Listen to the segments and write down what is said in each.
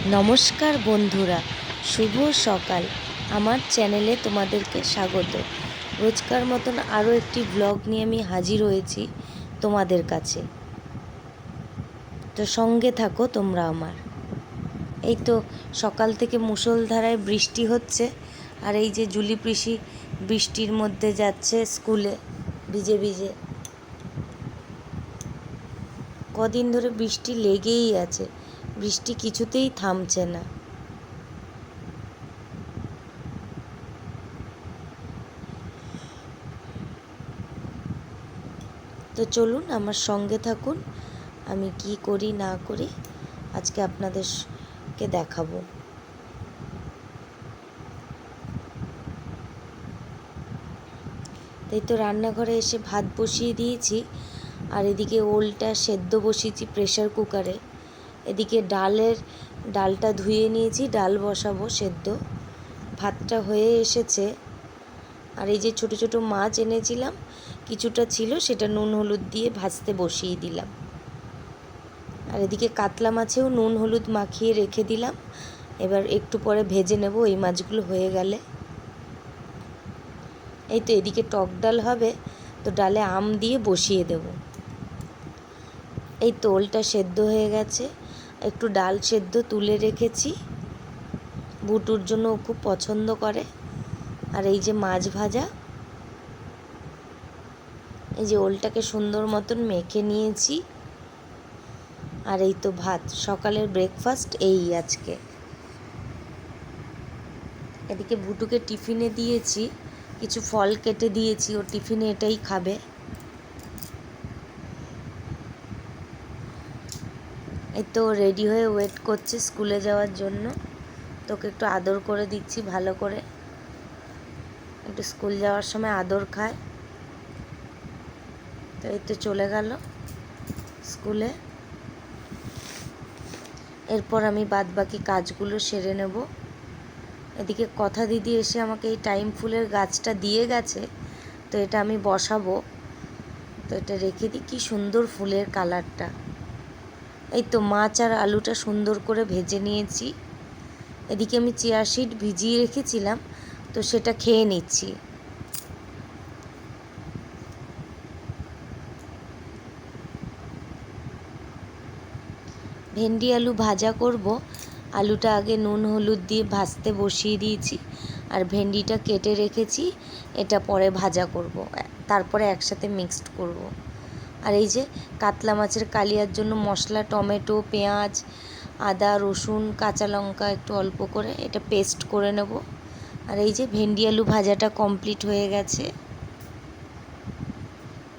নমস্কার বন্ধুরা, শুভ সকাল। আমার চ্যানেলে তোমাদেরকে স্বাগত। রোজকার মতন আরও একটি ব্লগ নিয়ে আমি হাজির হয়েছি তোমাদের কাছে। তো সঙ্গে থাকো তোমরা আমার। এই তো সকাল থেকে মুষলধারায় বৃষ্টি হচ্ছে, আর এই যে জুলি পিসি বৃষ্টির মধ্যে যাচ্ছে স্কুলে ভিজে ভিজে। কদিন ধরে বৃষ্টি লেগেই আছে, বৃষ্টি কিছুতেই থামছে না। তো চলুন আমার সঙ্গে থাকুন, আমি কি করি না করি আজকে আপনাদেরকে দেখাবো। তাই তো রান্নাঘরে এসে ভাত বসিয়ে দিয়েছি, আর এদিকে ওলটা সেদ্ধ বসিয়েছি প্রেসার কুকারে। এদিকে ডালটা ধুয়ে নিয়েছি, ডাল বসাবো সেদ্ধ। ভাতটা হয়ে এসেছে, আর এই যে ছোট ছোট মাছ এনেছিলাম, কিছুটা ছিল, সেটা নুন হলুদ দিয়ে ভাজতে বসিয়ে দিলাম। আর এদিকে কাতলা মাছেও নুন হলুদ মাখিয়ে রেখে দিলাম, এবার একটু পরে ভেজে নেব এই মাছগুলো হয়ে গেলে। এই তো এদিকে টক ডাল হবে, তো ডালে আম দিয়ে বসিয়ে দেব। এই তো ওলটা সেদ্ধ হয়ে গেছে, একটু ডাল সেদ্ধ তুলে রেখেছি, বুটুর জন্য ও খুব পছন্দ করে। আর এই যে মাছ ভাজা, এই যে ওলটাকে সুন্দর মতন মেখে নিয়েছি। আর এই তো ভাত, সকালের ব্রেকফাস্ট এই আজকে। এদিকে বুটুকে টিফিনে দিয়েছি, কিছু ফল কেটে দিয়েছি, ও টিফিনে এটাই খাবে। এই তো রেডি হয়ে ওয়েট করছে স্কুলে যাওয়ার জন্য, তোকে একটু আদর করে দিচ্ছি ভালো করে, একটু স্কুল যাওয়ার সময় আদর খায়। তো এই তো চলে গেল স্কুলে। এরপর আমি বাদবাকি কাজগুলো সেরে নেব। এদিকে কথা দিদি এসে আমাকে এই টাইম ফুলের গাছটা দিয়ে গেছে, তো এটা আমি বসাবো। তো এটা রেখে দিই, কি সুন্দর ফুলের কালারটা। এই তো মাছ আর আলুটা সুন্দর করে ভেজে নিয়েছি। এদিকে আমি চিয়া সিড ভিজিয়ে রেখেছিলাম, তো সেটা খেয়ে নিচ্ছি। ভেন্ডি আলু ভাজা করব। আলুটা আগে নুন হলুদ দিয়ে ভাজতে বসিয়ে দিয়েছি, আর ভেন্ডিটা কেটে রেখেছি, এটা পরে ভাজা করব, তারপরে একসাথে মিক্সড করব। আর এই যে কাতলা মাছের কালিয়ার জন্য মশলা, টমেটো, পেঁয়াজ, আদা, রসুন, কাঁচা লঙ্কা একটু অল্প করে এটা পেস্ট করে নেব। আর এই যে ভেন্ডি আলু ভাজাটা কমপ্লিট হয়ে গেছে।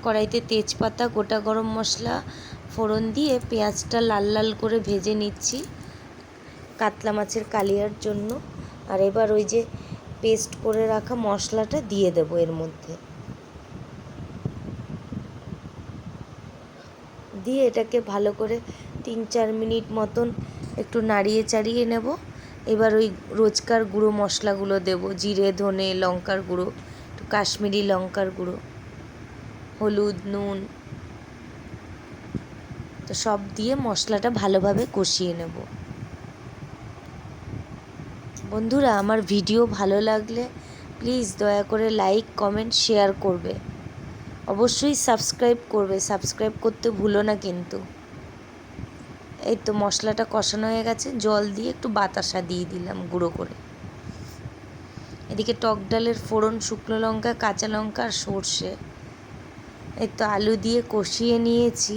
কড়াইতে তেজপাতা, গোটা গরম মশলা ফোড়ন দিয়ে পেঁয়াজটা লাল লাল করে ভেজে নিচ্ছি কাতলা মাছের কালিয়ার জন্য। আর এবার ওই যে পেস্ট করে রাখা মশলাটা দিয়ে দেব এর মধ্যে, দিয়ে এটাকে ভালো করে 3-4 মিনিট মতন একটু নাড়িয়ে চাড়িয়ে নেব। এবার ওই রোজকার গুঁড়ো মশলাগুলো দেব, জিরে, ধনে, লঙ্কার গুঁড়ো, একটু কাশ্মীরি লঙ্কার গুঁড়ো, হলুদ, নুন, তো সব দিয়ে মশলাটা ভালোভাবে কষিয়ে নেব। বন্ধুরা, আমার ভিডিও ভালো লাগলে প্লিজ দয়া করে লাইক, কমেন্ট, শেয়ার করবে। অবশ্যই সাবস্ক্রাইব করবে, সাবস্ক্রাইব করতে ভুলো না কিন্তু। এই তো মশলাটা কষানো হয়ে গেছে, জল দিয়ে একটু বাতাসা দিয়ে দিলাম গুঁড়ো করে। এদিকে টক ডালের ফোড়ন, শুকনো লঙ্কা, কাঁচা লঙ্কা আর সর্ষে, এই তো আলু দিয়ে কষিয়ে নিয়েছি।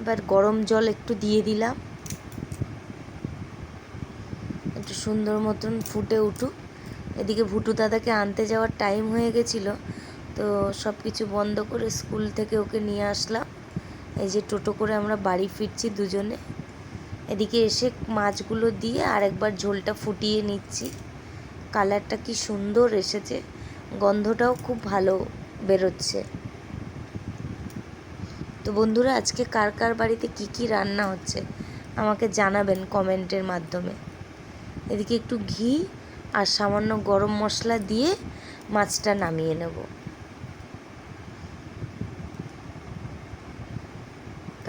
এবার গরম জল একটু দিয়ে দিলাম, একটু সুন্দর মতন ফুটে উঠুক। এদিকে ভুটু দাদাকে আনতে যাওয়ার টাইম হয়ে গেছিলো, তো সব কিছু বন্ধ করে স্কুল থেকে ওকে নিয়ে আসলাম। এই যে টোটো করে আমরা বাড়ি ফিরছি দুজনে। এদিকে এসে মাছগুলো দিয়ে আরেকবার ঝোলটা ফুটিয়ে নিচ্ছি। কালারটা কি সুন্দর এসেছে, গন্ধটাও খুব ভালো বেরোচ্ছে। তো বন্ধুরা, আজকে কার কার বাড়িতে কি কি রান্না হচ্ছে আমাকে জানাবেন কমেন্টের মাধ্যমে। এদিকে একটু ঘি আর সামান্য গরম মশলা দিয়ে মাছটা নামিয়ে নেব।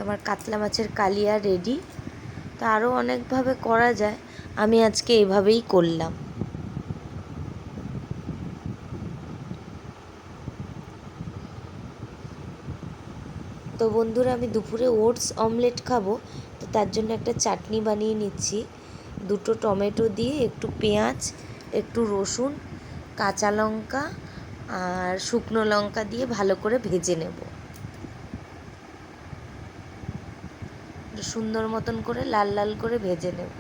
আমার কাতলা মাছের কালিয়া রেডি। তো আরও অনেকভাবে করা যায়, আমি আজকে এভাবেই করলাম। তো বন্ধুরা, আমি দুপুরে ওটস অমলেট খাবো, তো তার জন্য একটা চাটনি বানিয়ে নিচ্ছি। 2টো টমেটো দিয়ে, একটু পেঁয়াজ, একটু রসুন, কাঁচা লঙ্কা আর শুকনো লঙ্কা দিয়ে ভালো করে ভেজে নেব। সুন্দর মতন করে লাল লাল করে ভেজে নেব।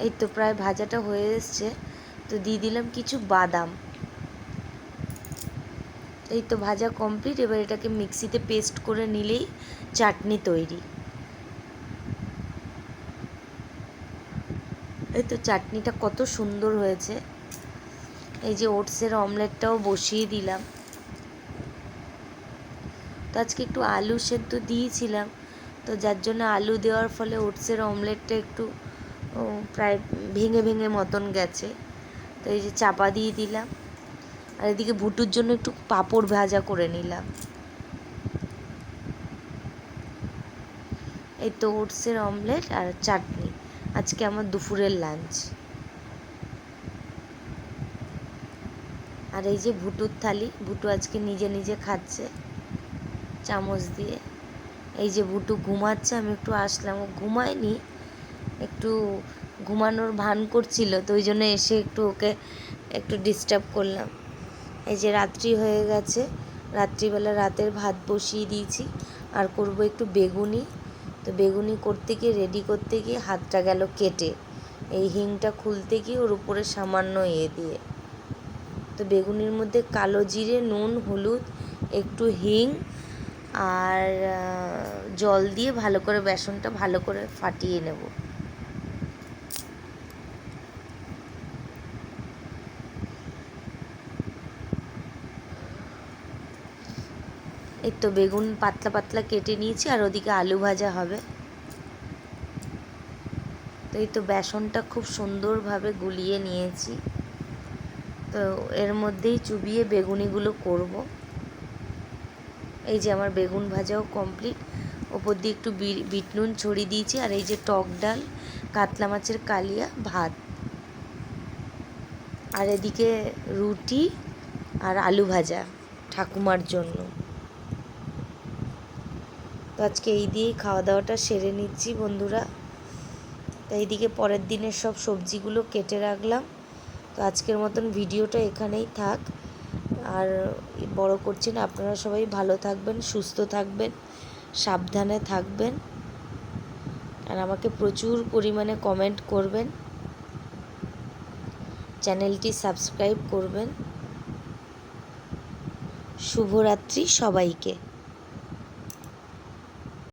এই তো প্রায় ভাজাটা হয়ে এসছে, তো দিয়ে দিলাম কিছু বাদাম। এই তো ভাজা কমপ্লিট। এবার এটাকে মিক্সিতে পেস্ট করে নিলেই চাটনি তৈরি। এই তো চাটনিটা কত সুন্দর হয়েছে। এই যে ওটসের অমলেটটাও বসিয়ে দিলাম। তো আজকে একটু আলু সেদ্ধ দিয়েছিলাম, তো যার জন্য আলু দেওয়ার ফলে ওটসের অমলেটটা একটু প্রায় ভেঙে ভেঙে মতন গেছে। তো এই যে চাপা দিয়ে দিলাম। আর এদিকে ভুটুর জন্য একটু পাঁপড় ভাজা করে নিলাম। এই তো ওটসের অমলেট আর চাটনি আজকে আমার দুপুরের লাঞ্চ। আর এই যে ভুটুর থালি, ভুটু আজকে নিজে নিজে খাচ্ছে চামচ দিয়ে। এই যে ভুটু ঘুমাচ্ছে, আমি একটু আসলাম, ও ঘুমায়নি, একটু ঘুমানোর ভান করছিল, তো ওই জন্য এসে একটু ওকে একটু ডিস্টার্ব করলাম। এই যে রাত্রি হয়ে গেছে, রাত্রিবেলা রাতের ভাত বসিয়ে দিয়েছি। আর করব একটু বেগুনি। তো বেগুনি করতে গিয়ে, রেডি করতে গিয়ে হাতটা গেল কেটে, এই হিংটা খুলতে গিয়ে ওর উপরে সামান্য দিয়ে। তো বেগুনির মধ্যে কালো জিরে, নুন, হলুদ, একটু হিং আর জল দিয়ে ভালো করে বেসনটা ভালো করে ফাটিয়ে নেব। এই তো বেগুন পাতলা পাতলা কেটে নিয়েছি, আর ওদিকে আলু ভাজা হবে। তো এই তো বেসনটা খুব সুন্দরভাবে গুলিয়ে নিয়েছি, তো এর মধ্যেই চুবিয়ে বেগুনিগুলো করব। এই যে আমার বেগুন ভাজাও কমপ্লিট। ওপর দিয়ে একটু বিট নুন ছড়িয়ে দিয়েছি। আর এই যে টক ডাল, কাতলা মাছের কালিয়া, ভাত, আর এদিকে রুটি আর আলু ভাজা ঠাকুমার জন্য। তো আজকে এই দিয়েই খাওয়া দাওয়াটা সেরে নিচ্ছি বন্ধুরা। তো এইদিকে পরের দিনের সব সবজিগুলো কেটে রাখলাম। তো আজকের মতন ভিডিওটা এখানেই থাক, আর বড় করছি না। আপনারা সবাই ভালো থাকবেন, সুস্থ থাকবেন, সাবধানে থাকবেন, আর আমাকে প্রচুর পরিমাণে কমেন্ট করবেন, চ্যানেলটি সাবস্ক্রাইব করবেন। শুভরাত্রি সবাইকে।